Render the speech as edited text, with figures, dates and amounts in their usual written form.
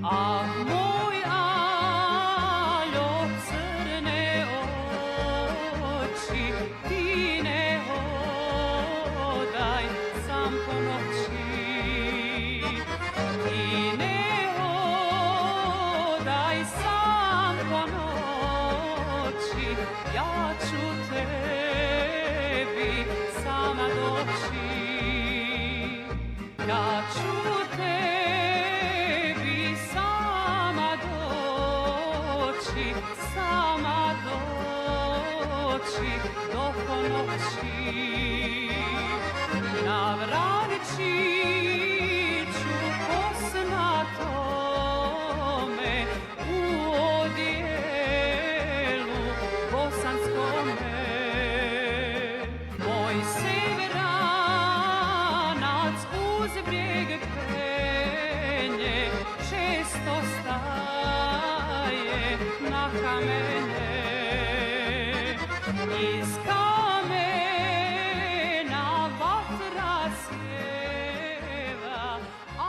Ah, moj Aljo, crne oči, ti ne hodaj sam po noći. Ti ne hodaj sam po noći, ja ću tebi sama doći. Ja ću tebi sama doći do ponoći. Na Vraničiću kosmatome u odijelu bosanskome moj severanac uz brijeg penje često staje na kamene. Iz kamena vatra sjeva, a